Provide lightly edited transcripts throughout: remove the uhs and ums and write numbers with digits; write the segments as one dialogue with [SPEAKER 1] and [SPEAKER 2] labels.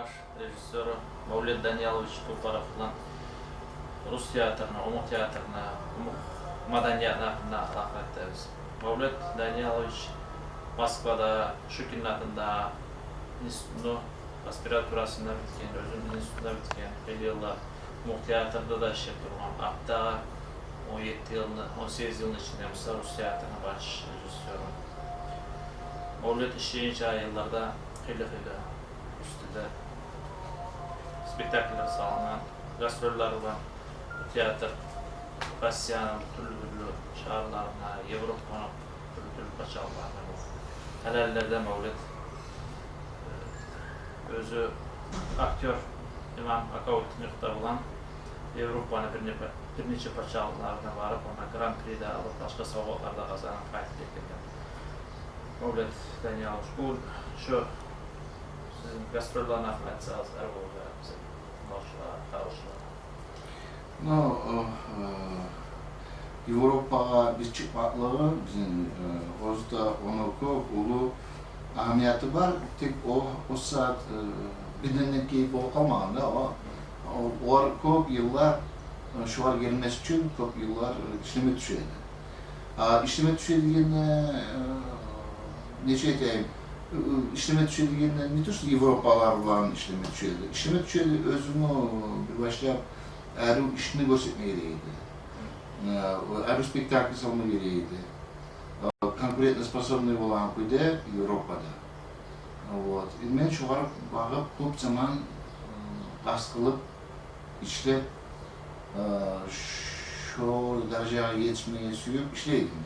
[SPEAKER 1] baş rejissörü Mevlid Daniyaloviç tarafından Rus teatrına, Umuk teatrına, Umuk madaniyatına alaqattayız. Mevlid Daniyaloviç Moskvada, Şukin adında institutunu, aspiraturasında bitken, özünün institutunda bitken, 50 yılda Umuk teatrda da işlep durğan. Hatta 17 yılını, 18 yılın içinde Rus teatrına baş rejissörü. Mevlid işleyince yıllarda xeyli üstüde spektakller salınan, gastroller olan bu tiyatr Rusya'nın türlü şehirlerine, Avrupa'nın türlü paçalarına helallerde Mevlid özü aktör İmam Akavitmir'de olan Avrupa'nın bir neçe paçalarına varıp ona Grand Prix'de alıp başka savaşlarda kazanan faydalı etkiler. Mevlid Daniyaloviç, bu şu sizin gastrollarına anlatsanız Erbol'da bize karşılar.
[SPEAKER 2] No, Avrupa'ya biz çıkmaklığı bizim orada onu çok ulu ahamiyeti var. Tek o saat bilinlik keyif olmağında o çok yıllar şu an gelmesi için çok yıllar işleme düşüyordu. İşleme düşüyorduğunda neçe diyeyim, işleme düşüyorduğunda ne tür Avrupalılarla işleme düşüyordu. İşleme düşüyordu özünü bir başta Erü işini göstermeyeliydi. Erü spektakli salmayeliydi. Конкурентно способный olan kuydu Avrupa'da. Ben şu var bakıp çok zaman baskılıp işlep şu dereceye yetişmeye suyup işleydim.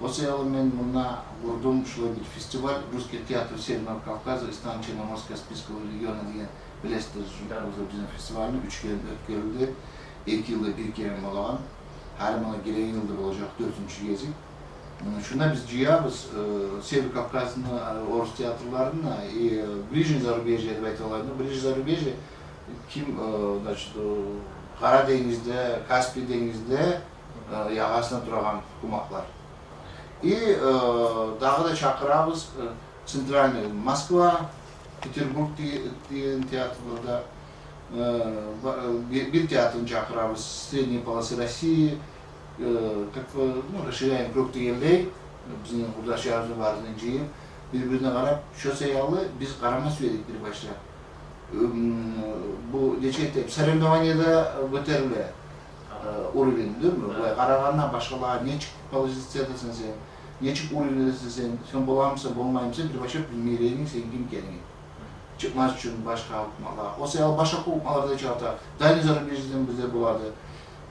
[SPEAKER 2] O sırada ben buna vurdum şöyle bir festival, Ruski Tiyatro Severного Kavkaza, İstanbul Черноморского Спискового региона diye bilesiniz bizim festivalini 3 kere ötkürüldü. 2 yılda bir kere olan, her yıl gelen yılda olacak 4. gezi. Şuna biz cihaz Sever Kavkaz'ın Orus tiyatrolarına, Ближний зарубежье evet olaydı. Ближний зарубежье kim Karadeniz'de, Kaspi Deniz'de yağasına duran hukumatlar. Daha da çakırabız Centralny Moskva, Peterburg diye tiyatroda bir tiyatronun çakırabız Средней полосы России, расширяем kruг diyelim, bizim burada şarjı var zinciyim, birbirine karab şoseyalı biz karama söyledik bir başta. Bu geçekte Sarıldovanya'da götürülü uğrayın değil mi? Karavanla başkalar ne çıkıp kalışırsın sen, ne çıkıp uğrayırsın sen bulamsa bulmayımsa bir başka bilmeyeceğin sen kim kendini. Çıkmaz için başka hukmalar. O seyal başka hukmalarda çağırdı. Danizar'ın birisinden bize buladı.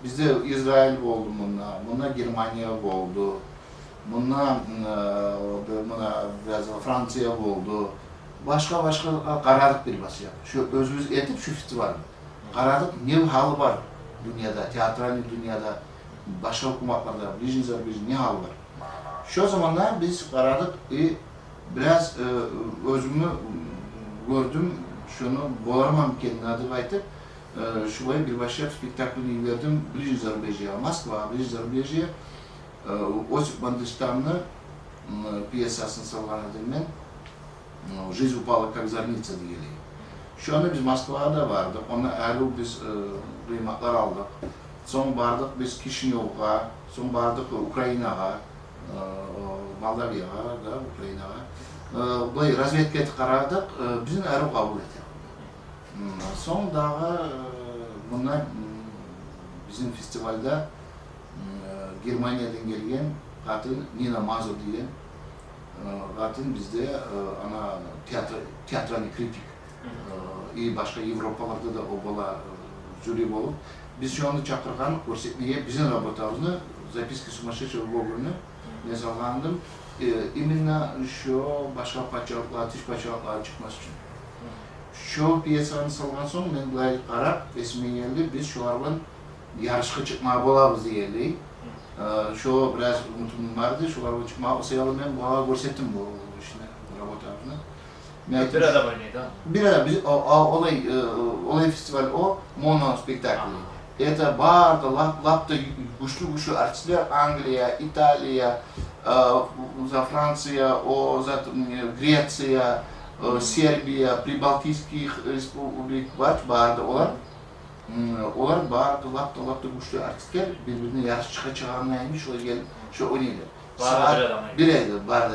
[SPEAKER 2] Bizde İsrail oldu bunlar Germanya oldu. Bunlar biraz Fransa oldu. Başka karardık bir basıyor. Şu özümüz etip şu festival. Karardık ne halı var dünyada, tiyatral dünyada, başka hukumatlarda, Ближний зарубежье ne halı var. Şu zamanlar biz karardık biraz özümü gördüm, şunu boğaramam kendine adı aytıp şuraya bir başka spektaklini verdim Ближний зарубежье, Moskva, Ближний зарубежье Osip Mandelstam'ın piyasasını salgan edilmen Жизнь упала как зорница diyelim. Şu anda biz Moskova'da vardık, ona Erbil biz kıymaklar aldık. Son bardık biz Kişinyov'a, son bardık Ukrayna'ya, Moldavya'ya da Ukrayna'ya. Bu razvedketi karardık, bizim Erbil kabul ettik. Son dağı bunlar bizim festivalde Germanya'dan gelen kadın Nina Mazur diye zaten bizde ana tiyatrani kritik, başka Avrupalarda da o bola jüri olup biz şu anda çakırgan görsetmeye bizim raportajını Zapiski Sumashevcheva Gogol'unu yazılandım. İminna şu başka paçalıklar, ateş paçalıklar çıkması için. Şu piyasanı salgan son ben layık karab resmi geldi biz şu aralığın yarışka çıkmaya bolarız diyelim. Şu biraz unutumum vardı, şular çıkma, o sayılı ben bana görsettim bu işine, raportajını.
[SPEAKER 1] Bir adam oynaydı ha?
[SPEAKER 2] Bir adam, biz olay festivali o, mono spektakli. Это barda, lapta güçlü artistler, Angliya, İtalya, Fransa, Grecia, Serbiya, Pribaltiyski Respublik var, barda olar. Olar barda lapta güçlü artistler birbirine yarış çıkarmaymış, o gel şu oynaydı.
[SPEAKER 1] Saat
[SPEAKER 2] bir ayda barda.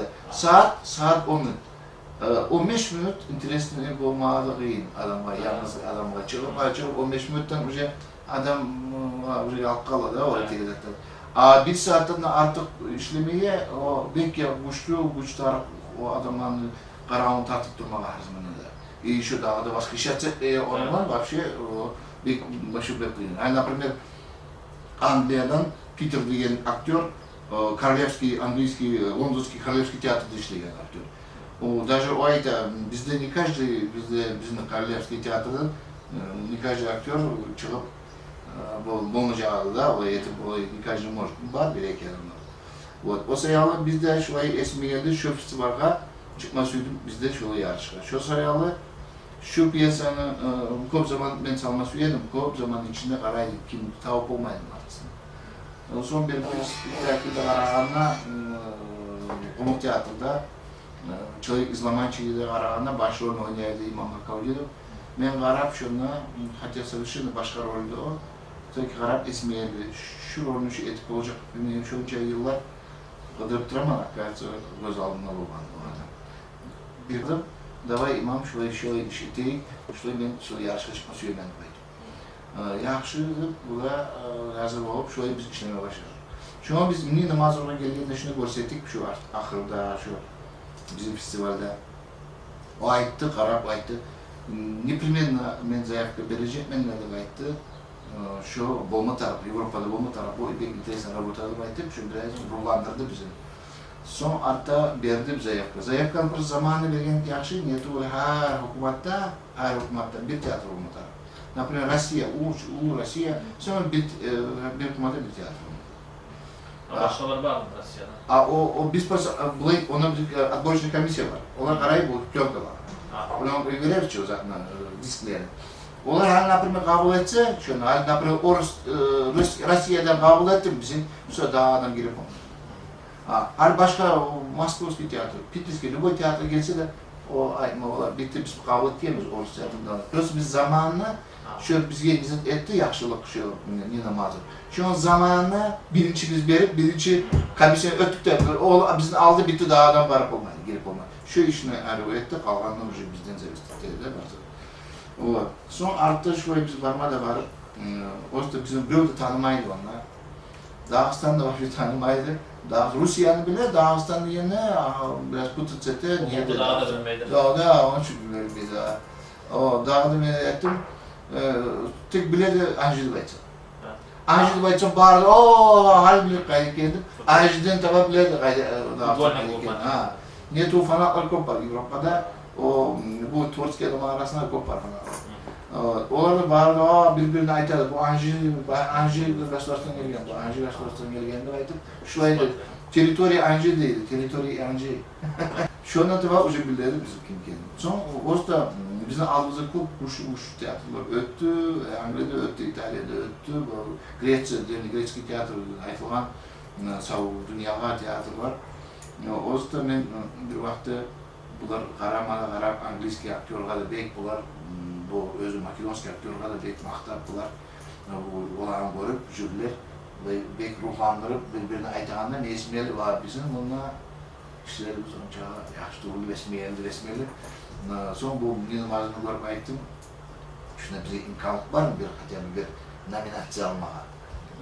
[SPEAKER 2] Saat 10 minut. 15 minut interesli olmalı kıyın adamlar, yalnız adamlar çıkıp 15 minuttan önce adam oraya alkalı da oraya tekrar. Bir saatten artık işlemeye o belki güç taraf o adamların karanlığı tartıp durmak lazım da. Şu dağda başka iş yapacak onlar вообще bir başı bekleyin. Yani например Angliyadan Peter diyen aktör Korolevski, Anglийский, Londonski Korolevski tiyatroda işleyen aktör. Даже o ayda bizde не каждый, bizim Korolevski tiyatrodan не каждый aktör çıkıp болмаcağı da olay yetip olay не каждый может. Var bir iki adamlar. Вот. O sayalı bizde şu ay esmiyelde şu festivalga çıkmasıydım bizde şu yarışlar. Şu sayalı şu piyasanı kop zaman ben salması yedim. Kop zaman içinde karaydı kim tavuk olmaydım aslında. Son bir takipte karağına Umut Tiyatro'da Çelik İzlamançı'yı karağına başrolünü oynaydı İmam Hakavcı'da. Ben karab şuna Hatya Sarışı'nın başka rolde o. Tek karab esmiyeli. Şu rolünü şu etik olacak. Benim şunca yıllar kıdırıp duramamak gayet göz aldığında bulmandı o adam. Bir de davay imam şöyle işiteyik, şöyle ben şöyle yarışa çıkması yönlendireyim. Yaxşı bu da hazır olup şöyle biz işlemeye başladık. Şu an biz ünlü namaz oraya geldiğinde şunu görsettik şu ahırda, şu bizim festivalde. O ayıttı, karab ayıttı. Непременно men заявка verecek, men de ayıttı. Şu bolma tarafı, Avrupa'da bolma tarafı, o ipek İngilizce'den работаdı ayıttı, şu biraz ruhlandırdı bizi. Son arta verdi bize yapı. Zayıfkan bir zamanı vergen yaxşı niyeti o her hükümatta bir tiyatro olmadı. Например, Rusya, Rusya, sonra bir hükümete bir tiyatro.
[SPEAKER 1] Başkaları var mı Rusya'da?
[SPEAKER 2] O biz onun bir отборочная комиссия var. Onlar karayı bu piyonkalar. Onlar görev çıkıyor zaten disklerini. Onlar например kabul etse, şunu например Rusya'dan kabul ettim bizim, sonra daha adam girip her başka Moskovski tiyatro, Peterski, любой tiyatro gelse de o ayma bitti biz kabul ettiğimiz Orus tiyatrodan. Plus biz zamanla şöyle bizge izin etti yaxşılık şu ne namazı. Şu an zamanla birinci biz verip birinci komisyon öttükten o bizden aldı bitti daha adam varıp olmadı, girip olmadı. Şu işini arı etti kalganını уже bizden zevkli de var. Son arttı şöyle biz varma da varıp o bizim böyle tanımaydı onlar. Dağıstan'da var bir tanımaydı. Rusya'nı bile Dağıstan'ın yerine biraz Putucet'e niye de
[SPEAKER 1] Dağda dönmeydi.
[SPEAKER 2] Dağda onun için bir daha. O dağda ben ettim. Tek bile de Anjelibayçı. Anjelibayçı bağırdı. Hal bile kaydı kendim. Anjelibayçı'dan tabi bile de kaydı. Niye tufanaklar kopar Avrupa'da. Bu Turskiye arasında kopar falan. Onlar da bağırdı, birbirine aytadı. Bu Anji Gaslar'tan gelgen, bu Anji Gaslar'tan gelgen de aytıp şulaydı. Teritori Anji değildi, teritori Anji. Şu anda da ucu bildirdi bizim kimken. Son Osta bizim aldığımızda çok uç tiyatrolar öttü, Angliya'da öttü, İtalya'da öttü, Greçki tiyatroda aytılan dünyada tiyatro var. Osta ben bir vakti bular qarab Angliyski aktyorlar bek bular bu özü Makedonski aktyorlar da bek maqtaptılar. Bu olanı görüp jüriler bek ruhlandırıp birbirine aytağında ne esmeli var bizim bununla kişilerimiz onca yaxşı doğru resmiyeli. Son bu namazını görüp ayttım. Şuna bize imkanlık var mı bir nominasyon almağa?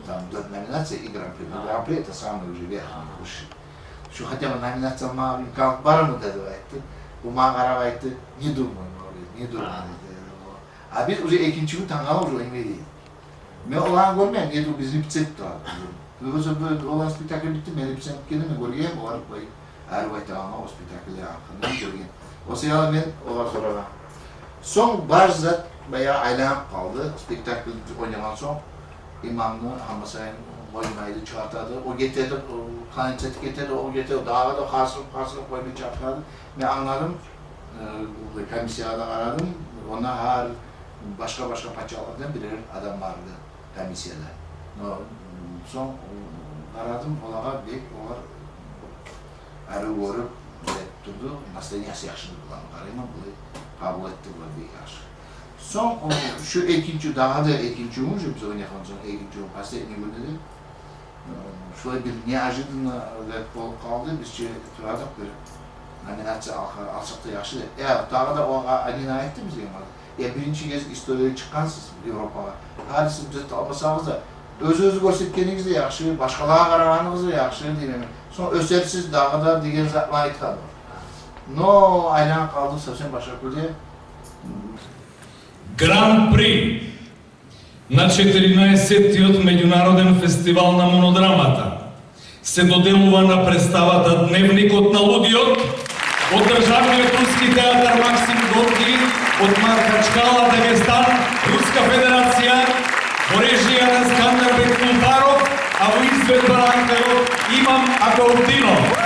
[SPEAKER 2] Tam 4 nominasyon Grand Prix. Grand Prix de samı уже верхний. Şu хотя бы nominasyon almağa imkanlık var mı dedi ayttı. Bu mağara ayttı. Ne durmayın oraya, ne durmayın dedi. Biz уже ikinci gün tanıma уже oynayalım. Ben olan görmeyen, niye biz ripset daha. Böyle olan spektakl bitti, ben ripset geldim, görgeyim, olarak koyayım. Her vakti ama o spektakl yakında görgeyim. O sırada ben olar sonra. Son barzat bayağı aylağım kaldı, spektakl oynaman son. İmamlı, Hamasay'ın oynaydı, çağırtadı. O getirdi, kanıtseti getirdi, o getirdi, dağa da kasılıp koymayı çağırtadı. Ben anladım, komisyada aradım, ona her başka paçalardan birer adam vardı komisyada. Son aradım, olara bek, olar arı görüp durdu. Настроениясы yaxşı bulan qarayman, bunu kabul etti bular bir yaxşı. Son şu ikinci, daha da ikinci oyun, biz oynayalım sonra ikinci oyun, последний oyun dedi. Şöyle bir неожиданно болып қалды, bizce тұрадық bir nominatsiya alsak da yaxşı. Daha da o Alina aytты bizге. Birinci kez istoriya çıqqansız Avropaga. Hadi siz bize almasanız da özünüzü göstergeniz de yaxşı, başkalarına qarağanınız da yaxşı deyim. Sonra ösersiz dağda degan zatlar aytadi. No, aylanıp kaldı совсем başka türlü.
[SPEAKER 3] Гран-при на 14-тиот меѓународен фестивал на монодрамата се доделува на представата Дневникот на лудиот од Државниот руски театар Максим Горки, од марка Чкала Дагестан, Руска Федерација, во режија на Скандарбек Култаров, а во изведба на актерот Имам Акаутдинов.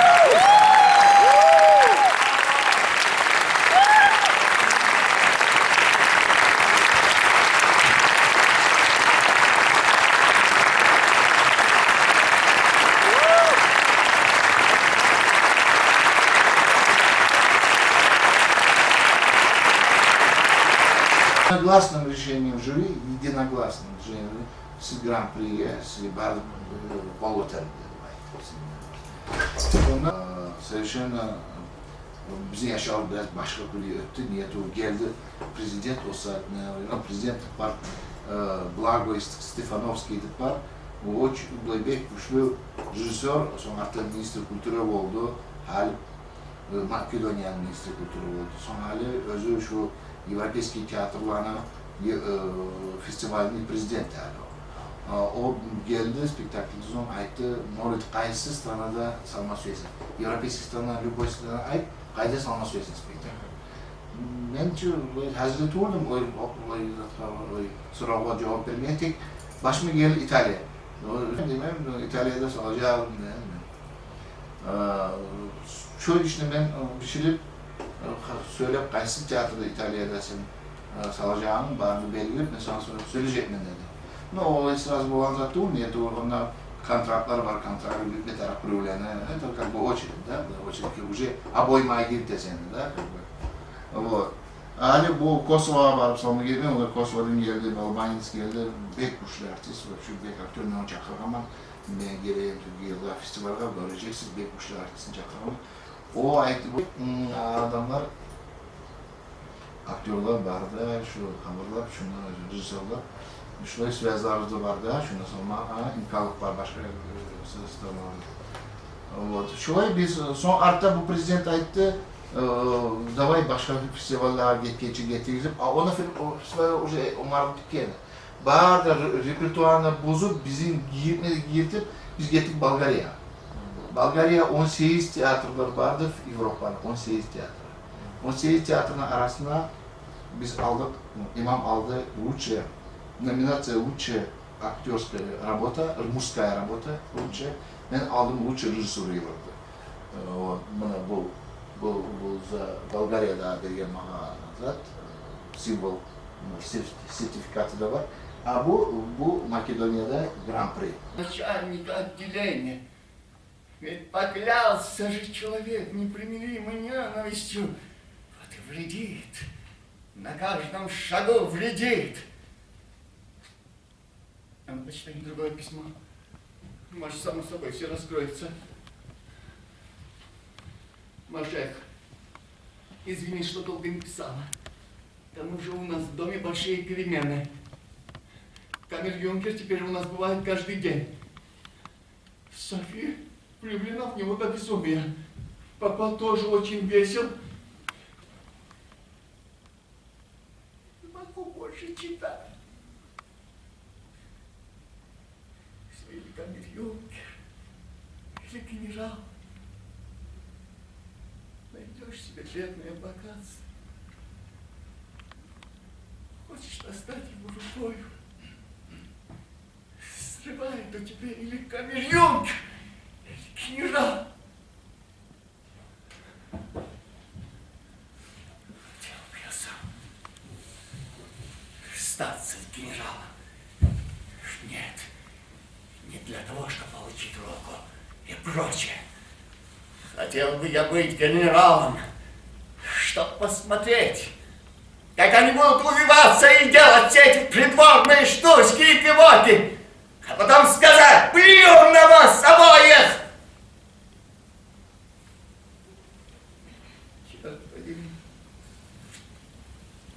[SPEAKER 2] Единогласным решением жюри, единогласным решением с гран-при, с Болотер. Совершенно bizim yaşayan biraz başka kulüye öttü. Niyet o geldi. Prezident olsa, prezident var, Blago Stefanovski var. O Blaybek güçlü rejisör, sonra artık ministr kültürü oldu. Hal Makedonya'nın ministr kültürü oldu. Sonra hali özü şu Европейский театрlarına festivalinin prezidenti hali. O geldi, spektaklde sonra aytты, может, qaysi stranada salması üyesi. Европейский strana, любой strana ayt, qayda salması üyesi spektakl. Mençe hazırlık oldum, o soruğa cevap vermeye tek başıma geldi İtalya. Demem, İtalya'da salacağım. Şöyle işte ben pişirip söyleyip qaysi teatrda İtalya'da sen salacağın barını belirleyip mesela söyleyecek mi dedi. No, o sırası olan zaten niyeti onda kontraktlar var, kontraktlar bir taraf kurulana, это как бы очередь, да, очередь уже обоймaya girdi seni de. Вот. Hani bu Kosova'ya varıp sonra geldim, o da Kosova'dan geldi, Albanya's geldi, bek güçlü artist, şu bek aktörünü onu çakırgamam. Ben geleyim Türkiye'de festivalga göreceksiniz, bek güçlü artistin çakırgamam. O ayıttı bu adamlar, aktörler vardı, şu hamurlar, şunlar, rejisörler. Şöyle связалары vardı, şuna sonra imkanlık var, başka sırasında vardı. Вот. Şöyle biz, son artta bu prezident ayıttı, давай başka bir festivallere getirip, ona o festivalle уже umarım Türkiye'de. Bağırda repertuarını bozup, bizim girtip, biz gittik Bulgarya. Bulgarya 18 tiyatrolar vardı Avrupa'da, 18 tiyatro. 18 tiyatronun arasında biz aldık, imam aldı лучшая номинация лучшая актерская работа, мужская работа лучшая. Ben aldım лучший режиссер Европы. Вот, bu za Bulgarya'da bergen bana zat simbol sertifikatı da var. Bu Makedonya'da Grand Prix.
[SPEAKER 4] Начальника отделения. Ведь поклялся же человек непримиримой ненавистью. Вот и вредит. На каждом шагу вредит. А мы почитаем другое письмо. Может, само собой все раскроется. Машек, извини, что долго не писала. К тому же у нас в доме большие перемены. Камер-юнкер теперь у нас бывает каждый день. София влюблена в него до безумия. Папа тоже очень весел. Не могу больше читать. Или камер-юнкер, или генерал. Найдешь себе бедное богатство. Хочешь достать его рукою. Срывает у тебя или камер-юнкер, или генерал. Где убился? Статься генералом. Нет. Не для того, чтобы получить руку и прочее. Хотел бы я быть генералом, чтоб посмотреть, как они будут увиваться и делать все эти придворные штучки и пивоты, а потом сказать: плюем на вас обоих! Черт возьми,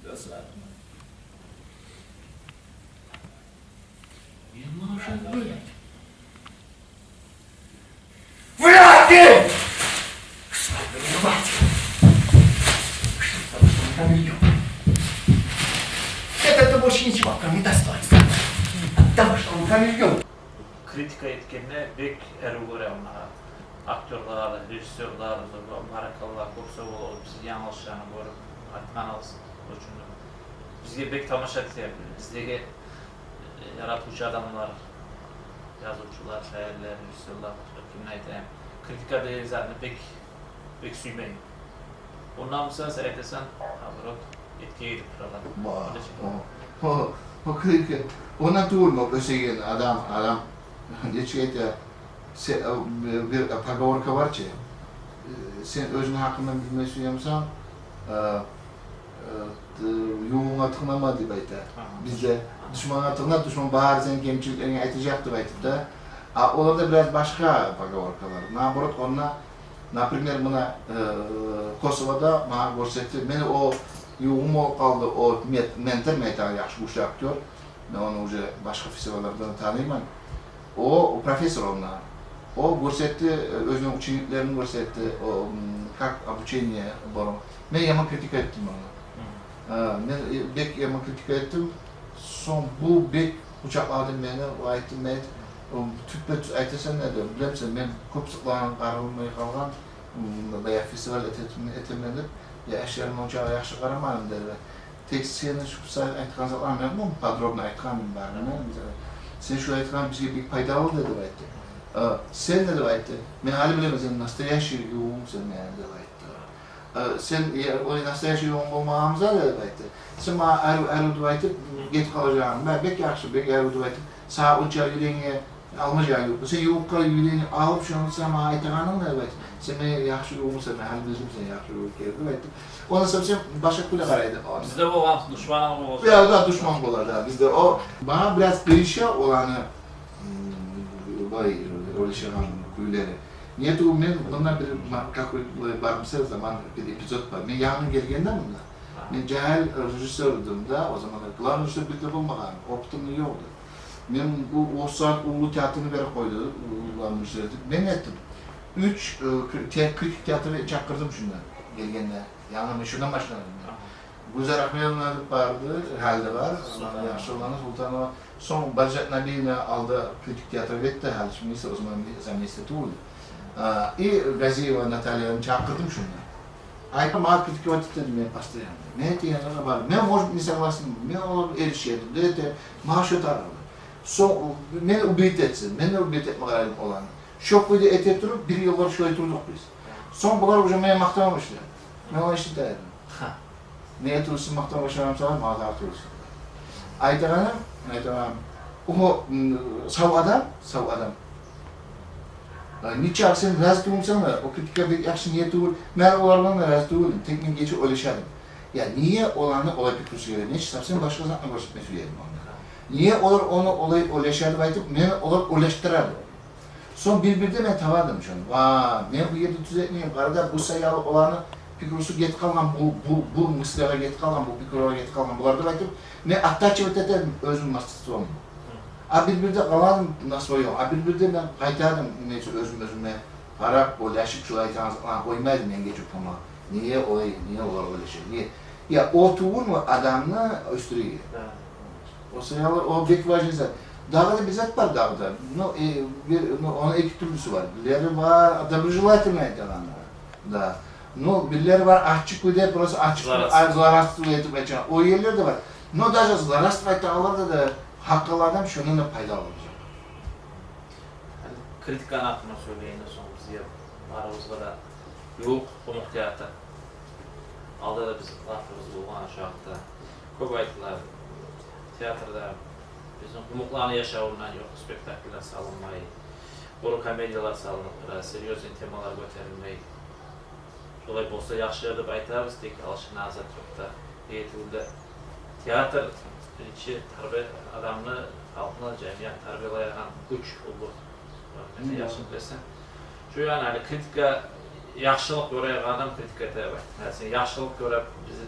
[SPEAKER 4] досадно. Не может быть. Враги! Что виноват? Что там ее? Это больше ничего, кроме достоинства. От того, что он камильон.
[SPEAKER 1] Kritika etkende bek erugore onlara. Aktörler, rejissörler, barakalar, kursa olup bizi yanlışlarını görüp aytkanыбыз üçün bizge bek tamaşa etýär. Bizdeki yaratuvchi adamlar, yazuvchilar, şairler, rejissörler, kimni aytayım, kritika deýän zatny bek süýmeýin. Ondan mısın sen aytasan, nabrot etki edip duralar.
[SPEAKER 2] O kritik, ona tuğulma öseyen adam, geçeyte bir paговорка var ki, sen özün hakkında bilmeyi söylüyorsan, yuğuna tıknama deyip ayta. Bizde düşmana tıkna, düşman bahar sen kemçiliklerini aytacaktır aytıp da, orada biraz başka paговоркалар. Nabrot ona, например, buna Kosova'da bana görsetti, beni o yuğum kaldı, o mentor yaxşı güçlü aktör. Ben onu уже başka festivallardan tanıyman. O profesör onlar. O görsetti, özünün ученикlerini görsetti, o как обучение var. Ben yaman kritik ettim onu. Ben bek yaman kritik ettim. Son bu bek uçakladım beni, o ayttim ben. Tüpet aytasan ne diyor, biliyor musun? Ben köp sıklan, qarılmay kalgan, bayağı festival etemedim. Ya eşlerim uçağa yaxşı qaramadım dedi. Tek seni şu sayı aytkan zaman anladım, podrobno aytkanım var. Sen şu aytkan bize bir faydalı dedi aytdı. Sen ne dedi aytdı? Ben hali bilemezim, nastoящий yuğum sen yani dedi aytdı. Sen o nastoящий yuğum olmağımıza dedi aytdı. Sen bana ayrıldı aytdı, get kalacağım. Ben bek yaxşı, bek ayrıldı aytdı. Sağ uçağa yüreğine almayacağı yok. Sen yuğukka yüreğini alıp şunu sana aytkanın dedi aytdı. Sen yaxşı yuğum sen, hali bizim sen yaxşı yuğum geldi aytdı. Ondan sonra sen başka kule karaydı.
[SPEAKER 1] Bizde bu olan düşmanım olsun.
[SPEAKER 2] Biraz daha düşman olar da bizde o. Bana biraz perişan olanı öyle şey var kuyuları. Niye tu men bundan bir bakmışsın zaman bir epizod var. Ben yanına gelgende bunda. Ben cahil rejisördüm da o zaman klan rejisör bir de bulmadan. Optum yoktu. Ben bu o saat ulu tiyatrını beri koydu. Ulanmışlardı. Ben ettim. 3 kritik tiyatroyu çakırdım şundan gelgende. Yani şundan başladım. Güzel Akmelov'un vardı, halde var. Yaxşı olanı Sultanova son Barjat Nabi'yle aldı kritik tiyatro etti halde. Şimdi ise o zaman zamiyesi tuğuldu. Gaziyeva Natalya'nı çağırdım şundan. Ayta maat kritik vakit dedim ben pasta yandı. Ne diyenler var. Ben может не согласен. Ben onu erişedim. Dedi, maaş ötarım. Son, beni ubiyet etsin. Beni ubiyet etme gayrım olan. Şok böyle et durup bir yıllar şöyle durduk biz. Son bunlar hocam beni maktamamışlar. Ben o işi derdim. Neye tursun maktan başlamam sana mağazar tursun. Aytağanım, o sav adam. Niçin sen razı durumsana, o kritika bir yaxşı niye dur, ben olardan razı durulum, teknik geçi öleşerim. Ya niye olanı olay bir kursu verir, niçin sen başka zaman görüşmek söyleyelim onu. Niye olur onu olay öleşerdi aytıp, beni olur öleştirerdi. Son birbirde ben tavadım şunu. Ben bu yerde düzeltmeyeyim, arada bu sayılı olanı Pikrosu get kalgan, bu mısırlara get kalgan, bu pikrolara get kalgan, bularda aytıp, ben attachment ederdim özüm mastısı olmadı. Birbirde kaladım nasıl yok, birbirde ben kaytardım özüme para, o laşık şu aytanız koymaydım ben geçip ama. Niye olur öyle şey, niye? Ya o tuğun mu adamla östürüyor. O sayılı, o bek vajinizat. Dağda bizzat var dağda. Onun iki türlüsü var. Birileri var, доброжелательные adamlar. Birileri var açık bir burası açık zararsız etip açan. O yerler de var. Даже zararsız aytalarda da hakkalardan şununla faydalı olacak.
[SPEAKER 1] Kritik kanatına söyleyin de son bizi aramızda da yok konuk tiyatr. Alda da biz lafımız bulgan aşağıda. Köp ayttılar. Tiyatrda bizim umuklarını yaşavundan yok, spektakller salınmayı. Kuru komediyalar salınıp, biraz seryozen temalar göterilmeyi. Şolay bolsa yaxşı dep aytabız, tek alışına azat yok da. Eğitimde teatr birinci tarbiye adamını halkına cemiyet tarbiyelayan güç oldu. Mesela yaxşı bilesen. Şu yani hani kritika yaxşılık görüyor adam kritika eder. Yani sen yaxşılık görüp bizi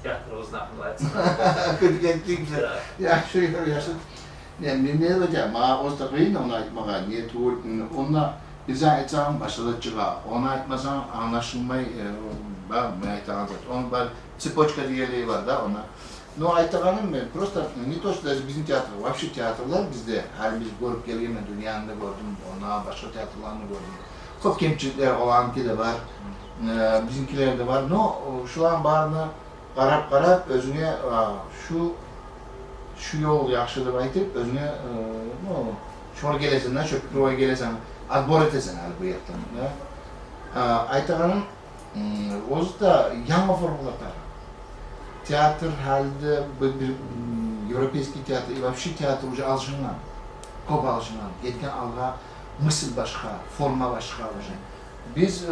[SPEAKER 1] tiyatromuzun hakkında aytsana.
[SPEAKER 2] Kritik ettik bize. Ya şu yaşın. Yani ne olacak? Ma o da kıyın ona aytmağa. Niye tuğul? Ona bize aytsam başladı çığa. Ona aytmasam anlaşılmay. Ben aytağım zaten. Onun bir цепочка diyeleği var da ona. No aytağım ben. Просто не то что даже bizim tiyatro. Вообще tiyatrolar bizde. Her biz görüp geleyim ben dünyanın da gördüm. Ona başka tiyatrolarını gördüm. Çok kemçilikler olanki de var. Bizimkiler de var. No şu an barına qarab özüne şu yol yaxşı deb aytib özüne şo'r kelesinden şöpküroy kelesen отбор etesen hali bu yerden. Aytaganim o'zi da yangi formulalar. Teatr halde bir европейский театр и вообще teatr уже alışınan, көп alışınan, ketken alga mısıl başka, forma başka уже. Biz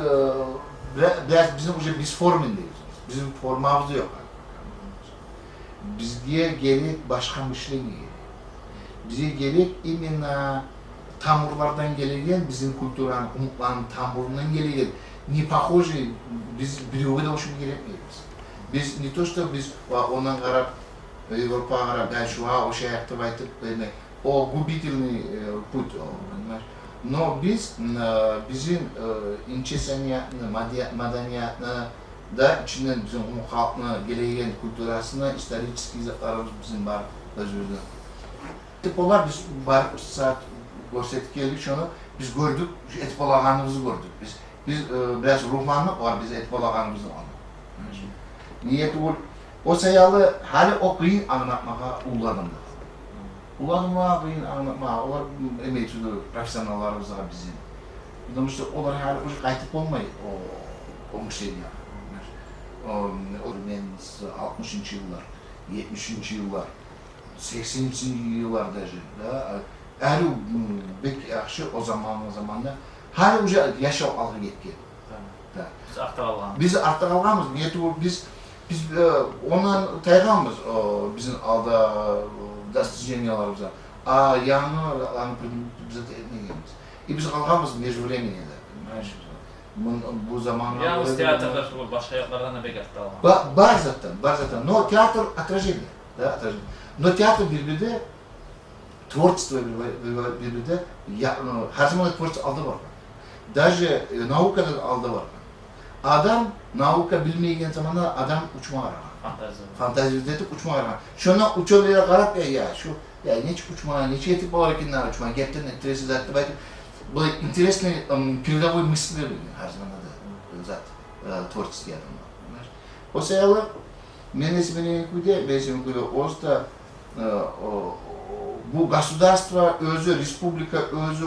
[SPEAKER 2] biraz bizim уже biz formindeyiz. Bizim formamız yok. Bizge gerek başka müşlemi gerek. Bize gerek imенно тамурлардан келген, bizim kültürün, umutların тамурundan gelген. Не похожи, biz birovga da hoşuma gerekmeyiz. Biz не то что biz ondan qarab, Европаға qarab, şu o şey ayakta aytıp, o губительный путь, понимаешь? Но biz, bizim инчесанiyatını, madaniyatını, da içinden bizim halkına gelegen kültürasına, исторический zatlarımız bizim var özümüzde. Etpolar biz var saat görsetip geldik şunu, biz gördük, etpolağanımızı gördük. Biz biraz ruhmanlık var, biz etpolağanımızı aldık. Niyeti o sayalı hali o kıyın anlatmağa uladım da. Uladım'a kıyın anlatmağa, onlar emeğitçili profesyonellarımızda bizim. Bundan onlar hali kaytıp olmayı o müşteri yani. Ben 60. yıllar, 70. yıllar, 80. yıllar даже, her bek yaxşı o zamanda hala уже yaşa algı getken.
[SPEAKER 1] Biz arta kalganız.
[SPEAKER 2] Biz arta kalganız, niyeti biz ondan tayganmız bizim alda достиженияларыбызга. А яңы bize etmeyemiz. Biz kalganmız mecburiyemeyede, понимаешь? Bu zamanlar...
[SPEAKER 1] Yalnız teatrlar başka yaklardan da bek arta kalgan.
[SPEAKER 2] Бар zaten. Но театр отражение, да, отражение. Но театр birbirinde творчество birbirinde her zaman tворчество aldı var. Даже наукадан aldı var. Adam nauka bilmeyen zamanda adam uçma aragan. Fantazide uçma aragan. Şuna uçuyorlar qarab ya şu ya neç uçma, neç yetip olarakından uçma, gepten interesi zaten baytı. Bu интересный передовой мысли her zaman da zat tворческий adam. O sayalı men ismini kuyde, bezim kuyde osta bu государство özü, respublika özü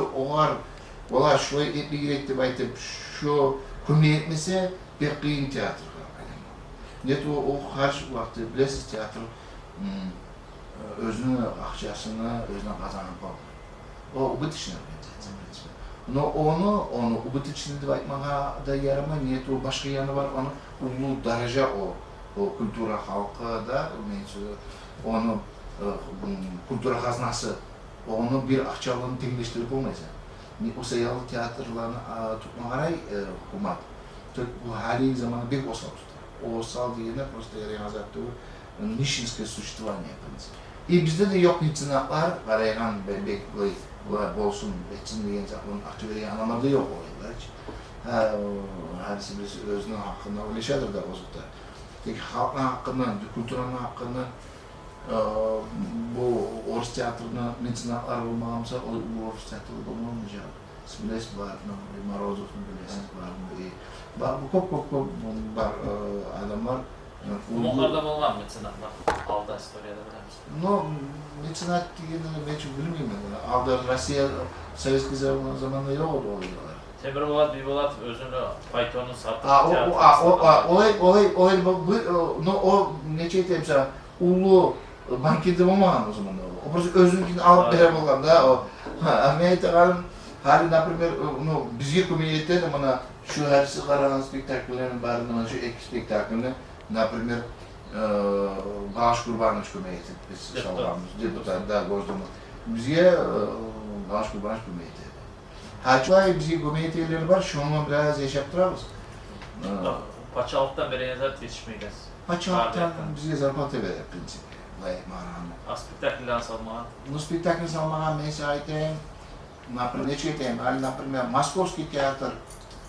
[SPEAKER 2] olar şu etli gerekti baytıp şu kömek etmese bir kıyın tiyatr. Net o her vakti bilesiz tiyatr özünü, akçasını özüne kazanıp alır. O ubıtışını no onu ubıtışını da aytmağa da yaramay, niyet o başka yanı var, onu ulu daraja o kültüra halkı da onu kültüra haznası onu bir akçalığını tengleştirip olmaysa. O sayalı tiyatrlarını tutma qaray hukumat. Bu hali zamanı bir osal tutar. O osal diyene просто реализация нищенское существование. И bizde de yok niçinatlar, qarayğan bek bolsun, etsin deyen zaten aktüveri anlamada yok o yıllar hiç. Hadisi biz özünün hakkında öleşedir de bozukta. Tek halkın hakkında, kültürünün hakkında bu Orus tiyatrına niçinatlar olmağımsa o Orus tiyatrı da olmayacak. Smiles var, Morozov'un bilesiniz var. Bu çok var adamlar.
[SPEAKER 1] Onlardan olmam mecenatlar. Alda istoriyada bilir misin?
[SPEAKER 2] No, mecenat diyeni ben çok bilmiyorum. Alda Rusya, Sovyetski zamanında yok oldu oluyorlar.
[SPEAKER 1] Temir Bolat, Bibolat özünü faytonun sattığı
[SPEAKER 2] olay o neçe temsa ulu bankette olmagan o zaman o. O özünkini alıp bere bolgan da o. Amerika'nın Hali, например, bizge kömeyetden mana şu hersi karagan spektakllerin barından şu ek spektaklini, например, Bağış Kurbanıç kömeyeti biz çalgamız, deputat da bozdumuz. Bizge Bağış Kurbanıç kömeyeti. Haçvay bizge kömeyetileri var, şunu biraz yaşap durabız.
[SPEAKER 1] Paçalıktan beri yazar yetişmeyeceğiz.
[SPEAKER 2] Paçalıktan bizge zarpatı verir prinsipi. Vay manamı.
[SPEAKER 1] Spektaklden salmağa.
[SPEAKER 2] No spektakl salmağa mesaitem, например, ne çekeyim, hali например, Moskovski teatr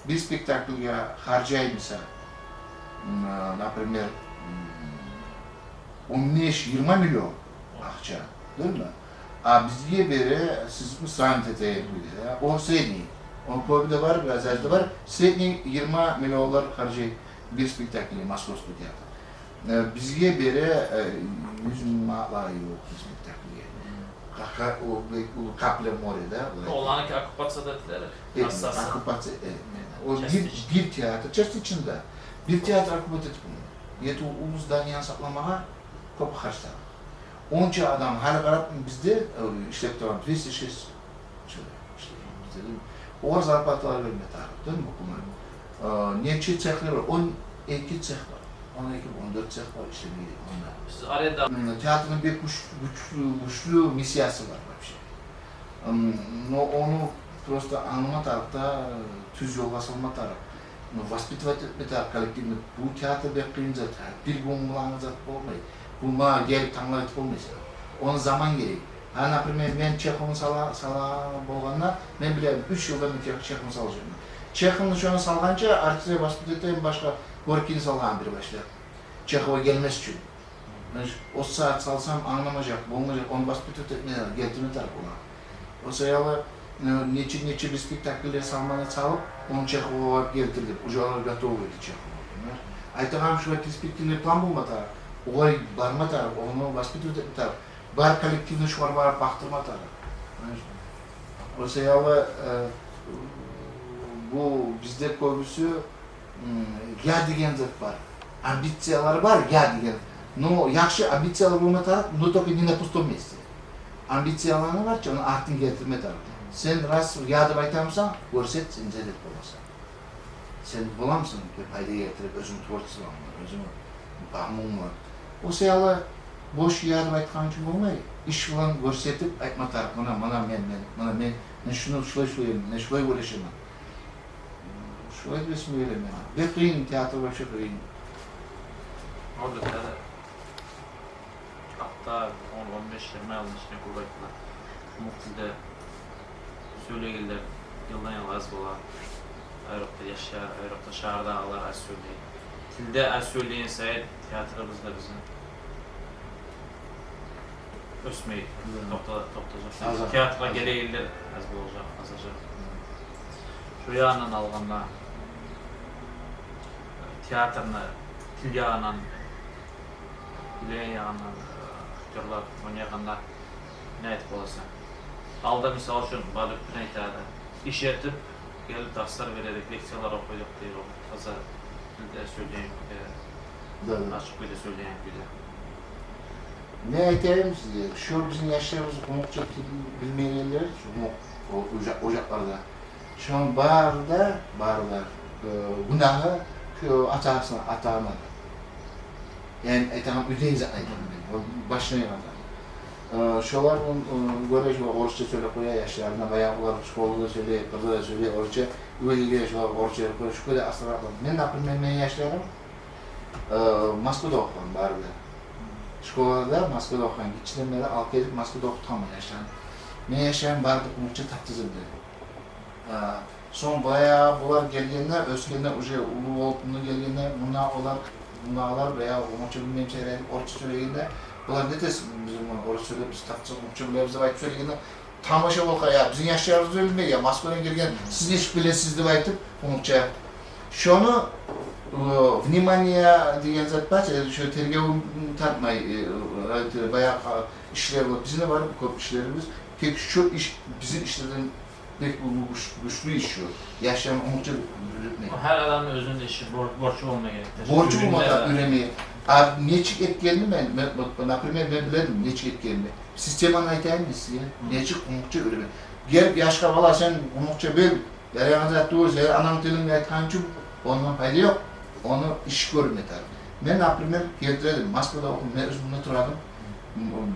[SPEAKER 2] bir spektaklga harcaymışsa, например, 15-20 milyon akça, değil mi? Bizge beri, siz mi sanatete yapıyorlar, o srednyi. Onun koyunda var, biraz azda var, srednyi 20 milyonlar harcay bir spektakli Moskovski teatr. Bizge beri 100 milyon yok bir spektakli. O Kaple More'da.
[SPEAKER 1] Olanı okupatsiya dediler. Hassas.
[SPEAKER 2] Okupatsiya, o bir tiyatr, çeşit içinde. Bir tiyatr okupat etip bunu. Yeti ulus danyan saklamağa çok harçlar. Onca adam, hali qarab bizde işlep duran, 200 işlep bizde. O zarpatlar verme tarif, değil mi bunlar? Neçe cexler var? 12 cex var. 12-14 cex var işlemeydi onlar.
[SPEAKER 1] Siz arada
[SPEAKER 2] Tiyatrın bir güçlü misyası var bir şey. Onu просто anlama tarafta, tüz yol basılma taraf. Vaspitvat etme taraf, kolektivini. Bu tiyatr bir kıyım zat, bir gün bulanı zat olmayı. Bununla gelip tanılar etip olmayız. Onun zaman gerek. Например, ben Çehov'un sala bolğanlar, ben bile 3 yılda ben Çehov'un salacağım. Çehov'un şu an salğanca, artistler vaspitvat'ta başka Gorki'ni salğan biri başlar. Çehov'a gelmez için. O saat salsam anlamayacak, bulmayacak, onu vaspitvat etmeden getirme taraf olan. O sayalı neçe bir spektaklleri salmana çalıp, onu Çehov'a getirdik. Ucalar готовы idi Çehov'a. Aytağım şu vakit spektaklleri plan bulma taraf. Oğay barma taraf, onu vaspitvat etme taraf. Bar kolektivini şu var baktırma taraf. O sayalı bu bizde koybusu ya degan zat var. Ambitsiyalar var ya degan. No, yaxshi ambitsiyalar bo'lma taraf, no только не на пустом месте. Ambitsiyalarni barcha uni артын keltirma taraf. Sen ras ya deb aytamsan, ko'rset, sen jadid bo'lasan. Sen bo'lamsan, payda keltirib, o'zing tvorчествоңni, o'zing bahmungni. O sayalı boş ya deb aytgan uchun bo'lmaydi. Ish bilan ko'rsatib aytma taraf, mana men shuni shulay, men shulay o'ylashaman. Şöyle bir resim verelim ya. Bir kıyın, tiyatro başı kıyın.
[SPEAKER 1] Orada da hatta 10-15-20 yılın içine kuvvetli. Muhtilde söyleyenler yıldan yıla az bola. Ayrıqda yaşayar, ayrıqda şehirde ağlar az söyleyin. Tilde az söyleyen sayed tiyatrımızda bizim ösmeyi toxtacaq. Tiyatra gereğiler az bolacaq, azacaq. Şu yandan alğanda tiyatrını til yağından, bilen yağından aktörler oynayğanda ne etip olasa. Alda misal üçün barıp bir aytada iş etip, gelip dersler vererek, leksiyalar okuyup deyir o. Taza dilde söyleyen bir açık bir de söyleyen bir de.
[SPEAKER 2] Ne aytayım size? Şu bizim yaşlarımız umukça bilmeyenler, şu ocaklarda. Şu an bağırlar, günahı şu atağına. Yani aytağım üdeyin zaten aytağım. Başına yığadam. Şolar göre şu Orçça söyle koya yaşlarına bayağı onlar şkolda söyle, kızda söyle Orçça, üveliyle şu Orçça koya şu kadar asla yapalım. Ben yapayım ben yaşlarım Moskvada okuyorum bağırlar. Şkolada Moskvada okuyorum. Geçtiğim beri 6 aylık Moskvada okutamam yaşlarım. Ben yaşlarım bağırdı umutça taktızırdı. Son bayağı bunlar gelgenler, özgenler, ulu olup bunu gelgenler, bunlar veya umutça bilmem şeyler, Orçça söyleyenler, bunlar ne desin bizim Orçça söyleyip biz taktızır, umutça bilmemize bayıp söyleyenler, tamaşa olka ya, bizim yaşlarımız ölmeye ya, Moskva'dan gelgen, siz ne bilesiz de bayıp umutça. Şunu, vнимание деген zat var, şu tergevim tartmay, bayağı işler var, bizim de var köp işlerimiz, tek şu iş, bizim işlerden pek bu güçlü iş yok. Yaşayan umutça üretmeyi.
[SPEAKER 1] Her adamın özünde işi borcu olmaya gerektir.
[SPEAKER 2] Borcu olmadan üremeyi. Abi neçik etkenli ben bilerim neçik etkenli. Sistemanı aytayım mı size? Neçik umutça üremeyi. Gelip yaşka bala sen umukça bil, yarayağınıza dur, sen anam dilini aytkançı, ondan payda yok. Onu iş görüm yeter. Ben aprimer geldiredim, Moskva'da okudum, ben özümde turadım.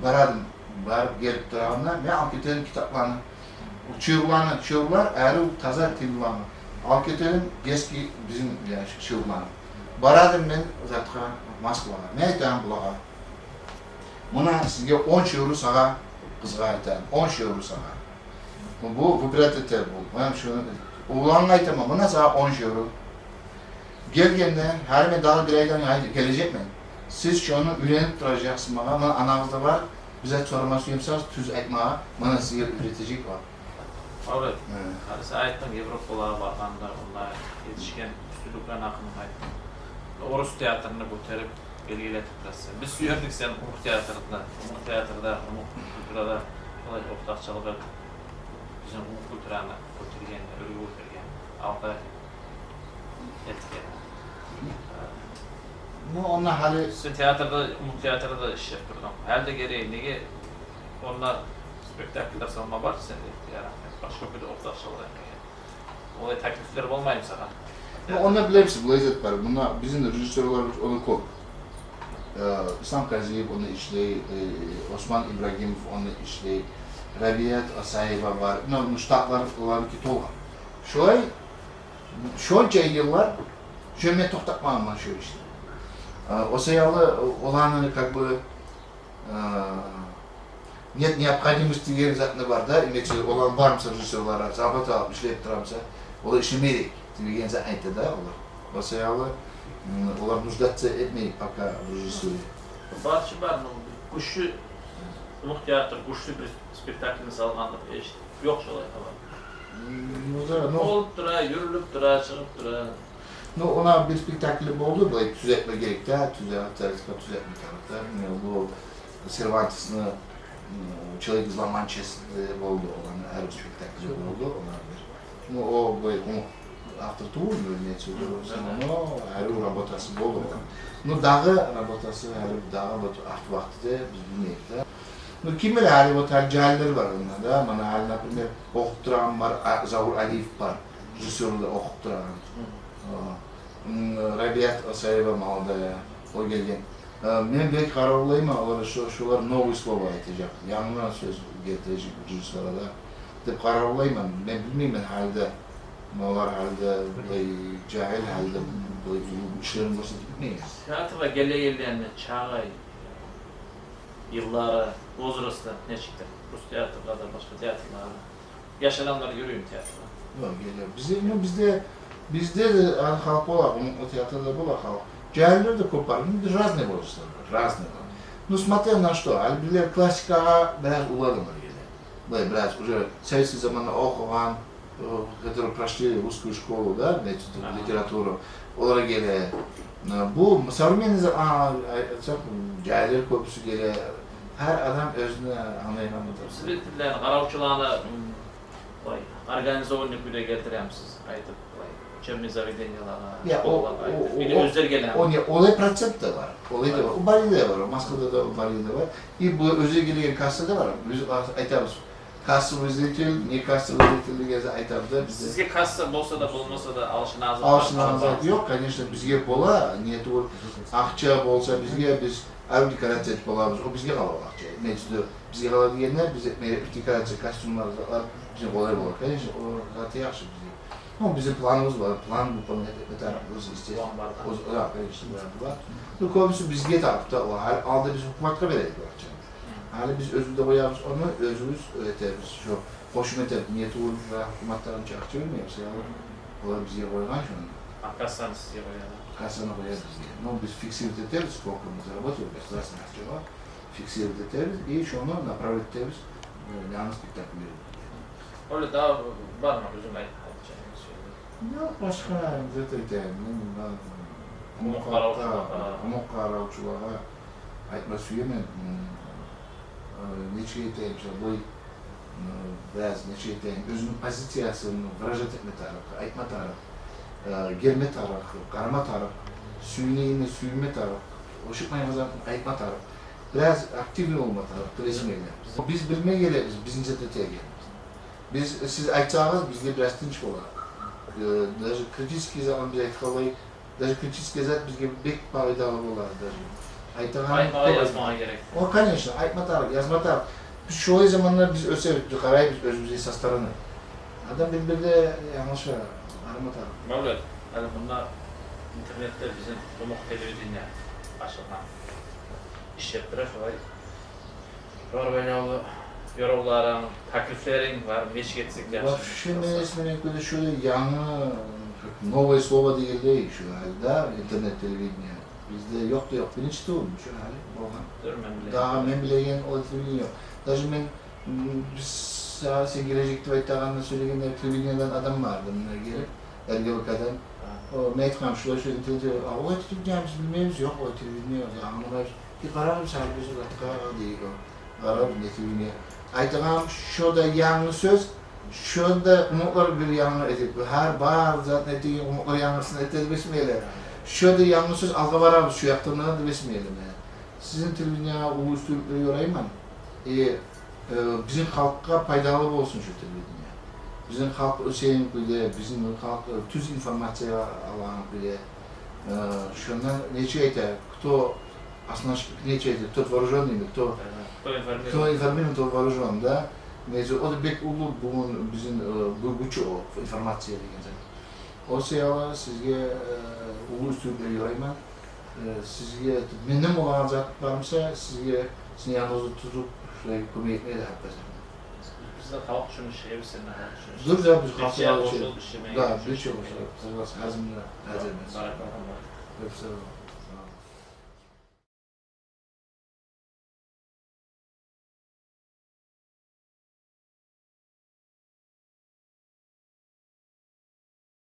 [SPEAKER 2] Baradım, barıp gelip durağımda, ben alketerin kitaplarını, çığırlar, ayrı taza tilvarını. Alketerin eski bizim çığırlarını. Baradım ben zaten Moskva'da, ne ettim bulağa? Buna sizge 10 euro sağa kızga aytayım, 10 euro sağa. Bu bilet bu. Ben şunu uğlanla aytamam, buna sağa 10 euro. Gelgende her bir dal bir aydan gelecek mi? Siz şunu ürenip duracaksın bana, ama anamızda var. Bize sorma suyumsaz tüz ekmeğe, bana size üretecek var.
[SPEAKER 1] Evet. Karısı ayttan Avrupalara barganda onlar yetişken üstünlüklerin hakkında ayttan. Orus teatrını götürüp belgeletip turasın. Biz suyardık sen Umuk teatrda, Umuk kulturada kolay ortakçalığı bizim Umuk kulturana götürgen, örgü götürgen, altta etken.
[SPEAKER 2] Bu onlar hali
[SPEAKER 1] Sizin teatrda, Umuk teatrda da iş yaptırdım. Halde gereği nege onlar spektaküller salma var sen de yaratmak. Başka bir ortakçalığı yani. Olay teklifleri olmayayım sana.
[SPEAKER 2] onlar bilir misin, bu lezzet var. Bunlar bizim de rejisörler onu koy. İslam Kaziyev onu işley, Osman İbrahimov onu işley, Rabiyat Asayeva var. Bunlar müştaklar olan ki toğa. Şoyca yıllar, şöyle toktakmam var şu işte. O sayalı olanı как бы нет необходимости diye zaten var da, imece olan var mı rejisörlere, zabıta alıp işleyip duramsa, o da işlemeyecek. Diye zaten da olur. O sayalı onlar müjdatça etmeyi paka rejisörü.
[SPEAKER 1] Barçı var mı? Kuşu, Umuk tiyatro, kuşlu bir spektaklini salganda işte. Yok şolay falan. Olup dura, yürülüp dura, çıkıp dura.
[SPEAKER 2] Ona bir spektakli oldu, böyle tüzetme gerekti, tüzetme tarafta. Bu Cervantes'ın Человек из Ла-Манче'de oldu olan her bir spektakli oldu. O böyle автор не söylüyorsun ama her bir rabotası oldu. Dağı rabotası, her bir dağı artı vakti biz bilmeyiz. Kimler her bir tercihler var onlarda. Bana haline bir okutturan var, Zavur Aliyev var, rejisörler okutturan. Rabiyat Asayeva malda o gelgen. Ben belki kararlıyım ama şular novi slova aytacak. Yanına söz getirecek rejisöre da. Dep kararlıyım ben bilmeyeyim halde. Onlar halde cahil halde işlerin başı gitmeyiz.
[SPEAKER 1] Teatrda gele çağay yılları bozurası ne çıktı? Rus tiyatrolarda, başka tiyatrolarda. Yaşananlar görüyorum tiyatroda.
[SPEAKER 2] Yok geliyor. Bizde de halk olarak, o tiyatroda bu halk. Cahiller de kopar, разные возрасты, разные. Ну, смотря на что, Альбилер классика biraz уладымар еді. Böyle biraz уже советский заманда оқыған, которые прошли русскую школу, да, литературу, олар келе. Bu современный cahiller köpüsü gele. Her adam özüne anlayamam.
[SPEAKER 1] Sizin tillerin qaravçılığına organize olunub bir de getiremsiz, aytıp. Çömmi zavidenyalara, bir de özler gelen.
[SPEAKER 2] Olay prosent de var. Olay da var. O Bali'de de var. Moskva'da da Bali'de var. Bu özel gelen kastede var. Biz aytamiz. Kassa özellikle, ne kassa özellikle geze aytamda.
[SPEAKER 1] Sizge kassa bolsa da bulmasa da alışınazı var.
[SPEAKER 2] Alışınazı yok. Конечно, bizge bola, niyeti var. Akça bolsa bizge biz ayrı dikkat edip bolamız. O bizge kalan akça. Meclide bizge kalan diyenler biz dikkat edecek kastümlerimiz var. Bizim olay olur. Конечно, o zaten yaxşı bizge. Ama bizim planımız var. Plan bu konu ne tarafımız istiyor. O da var. Bu komşu bizge tarafta o aldı biz hukumatka verelim. Hali biz özünde koyarız onu, özümüz öğretiriz. Şu hoşuma eder, niyeti olur ve hukumatların çakçı ölmüyorsa ya. Onlar bize koygan şunu.
[SPEAKER 1] Kassanı size koyarlar.
[SPEAKER 2] Kassanı koyarız diye. No, biz fiksir ederiz, korkumuzda работаем, государственный актер. Fiksir ederiz, и şunu направить ederiz. Yalnız spektakül verir.
[SPEAKER 1] Öyle daha var mı bizim aytacağınız şeyler?
[SPEAKER 2] Yok, başka zaten Umuk Karavçılığa aytma suyumen neçe eteyim, bu biraz neçe eteyim, özünün pozisiyasını выражать etme tarafı, aytma tarafı, gelme tarafı, karama tarafı, suyunu suyunma tarafı, hoşutmayamazdan aytma tarafı, biraz aktif olma tarafı, resmeyle. Biz bilmeye geliriz, bizince detaya geliriz. Siz aytsanız bizde biraz tinç olur. Даже критический zaman biz aytkalayı, даже критический zat bizge bek faydalı olur.
[SPEAKER 1] Aytmağa yazmağa gerek.
[SPEAKER 2] O конечно, aytmatar, yazmatar. Biz şu zamanlar biz ösebip, karayı biz özümüzü esaslarını. Adam birbirine yanlış var, aramatar.
[SPEAKER 1] Mevlüt, hadi bunda internette bizim Umuk Televideniya başlanan iş yaptıra şolay. Yorulların, takliflerin var, meşk etsek yaxşı.
[SPEAKER 2] Bak şimdi ismini böyle şöyle yanı, новое слово değil şu halde, internet televideniya. Bizde yok da yok, bilinçli olmuş şu hali. Daha ben bilegen o televizyon yok. Даже ben sen gelecekte aytağında söylegenler televizyondan adam vardı bunlar gelip, ergelik adam. O meytkam şöyle internette, o televizyon biz bilmemiz yok, o televizyon yok. Anlar bir karar sahibiz olarak değil o. Karar ne televizyon. Aytağım şurada yanlış söz, şurada umutlar bir yanlış edip, her bazı zaten ettiği umutlar yanlışını ettirmesmeyelim. Şurada yanlış söz alga varabız şu yaptığımdan da besmeyelim yani. Sizin televizyona o üstünlüğü yorayım ben. Bizim halka faydalı olsun şu televizyon. Bizim halk öseyin bile, bizim halk tüz informasiya alan bile. Şundan neçe ete, kto aslında neçe ete, кто вооруженный, кто информирован, кто вооружен, да. Neyse o da bek ulu bunun bizim bu gücü o informasiya degen. O seyala sizge ulu üstünlüğü yorayım ben. Sizge benim olan zatlarımsa sizge sizin yanınızda tutup kömek etmeye de hakkı.
[SPEAKER 1] Bizde halk şunu şey bilsin,
[SPEAKER 2] Dur ya biz halkı
[SPEAKER 1] şey.
[SPEAKER 2] da bir şey olmuş. Hazımda hazırmız.
[SPEAKER 1] Barakallahu.
[SPEAKER 2] Hepsi